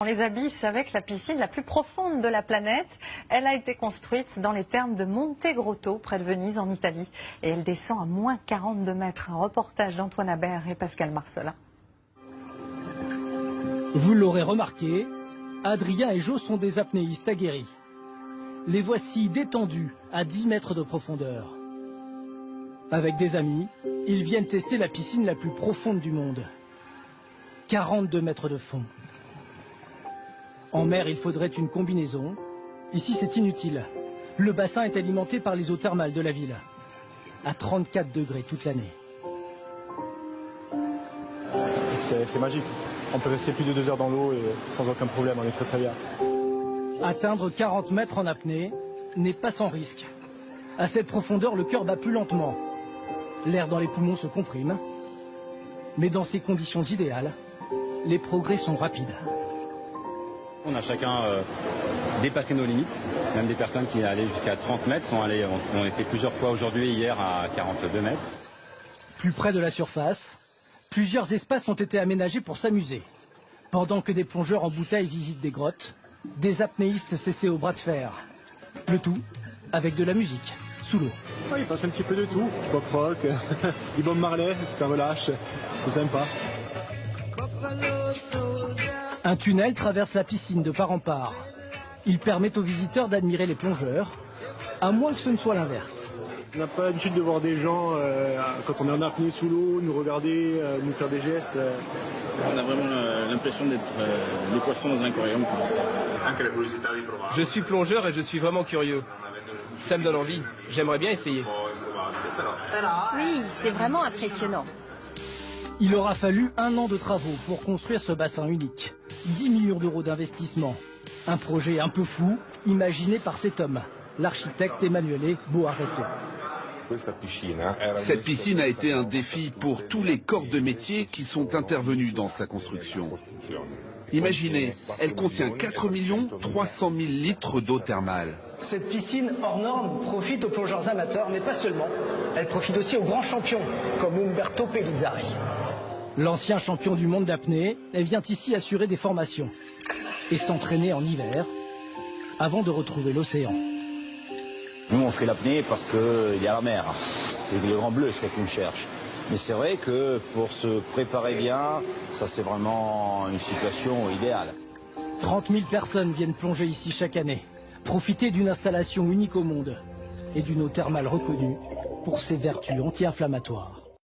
Les abysses avec la piscine la plus profonde de la planète. Elle a été construite dans les thermes de Monte Grotto, près de Venise, en Italie. Et elle descend à moins 42 mètres. Un reportage d'Antoine Habert et Pascal Marcelin. Vous l'aurez remarqué, Adrien et Jo sont des apnéistes aguerris. Les voici détendus à 10 mètres de profondeur. Avec des amis, ils viennent tester la piscine la plus profonde du monde. 42 mètres de fond. En mer, il faudrait une combinaison. Ici, c'est inutile. Le bassin est alimenté par les eaux thermales de la ville, à 34 degrés toute l'année. C'est magique. On peut rester plus de 2 heures dans l'eau et sans aucun problème, on est très bien. Atteindre 40 mètres en apnée n'est pas sans risque. À cette profondeur, le cœur bat plus lentement. L'air dans les poumons se comprime. Mais dans ces conditions idéales, les progrès sont rapides. On a chacun dépassé nos limites. Même des personnes qui allaient jusqu'à 30 mètres ont été plusieurs fois aujourd'hui et hier à 42 mètres. Plus près de la surface, plusieurs espaces ont été aménagés pour s'amuser. Pendant que des plongeurs en bouteille visitent des grottes, des apnéistes s'essaient au bras de fer. Le tout avec de la musique, sous l'eau. Ouais, il passe un petit peu de tout. Pop rock, du Bob Marley, ça relâche, c'est sympa. Un tunnel traverse la piscine de part en part. Il permet aux visiteurs d'admirer les plongeurs, à moins que ce ne soit l'inverse. On n'a pas l'habitude de voir des gens, quand on est en apnée sous l'eau, nous regarder, nous faire des gestes. On a vraiment l'impression d'être des poissons dans un aquarium. Je suis plongeur et je suis vraiment curieux. Ça me donne envie. J'aimerais bien essayer. Oui, c'est vraiment impressionnant. Il aura fallu 1 an de travaux pour construire ce bassin unique. 10 millions d'euros d'investissement. Un projet un peu fou, imaginé par cet homme, l'architecte Emanuele Boaretto. Cette piscine a été un défi pour tous les corps de métier qui sont intervenus dans sa construction. Imaginez, elle contient 4 300 000 litres d'eau thermale. Cette piscine hors norme profite aux plongeurs amateurs, mais pas seulement. Elle profite aussi aux grands champions, comme Umberto Pellizzari. L'ancien champion du monde d'apnée, elle vient ici assurer des formations et s'entraîner en hiver, avant de retrouver l'océan. Nous, on fait l'apnée parce qu'il y a la mer. C'est le grand bleu, c'est qu'on cherche. Mais c'est vrai que pour se préparer bien, ça c'est vraiment une situation idéale. 30 000 personnes viennent plonger ici chaque année. Profiter d'une installation unique au monde et d'une eau thermale reconnue pour ses vertus anti-inflammatoires.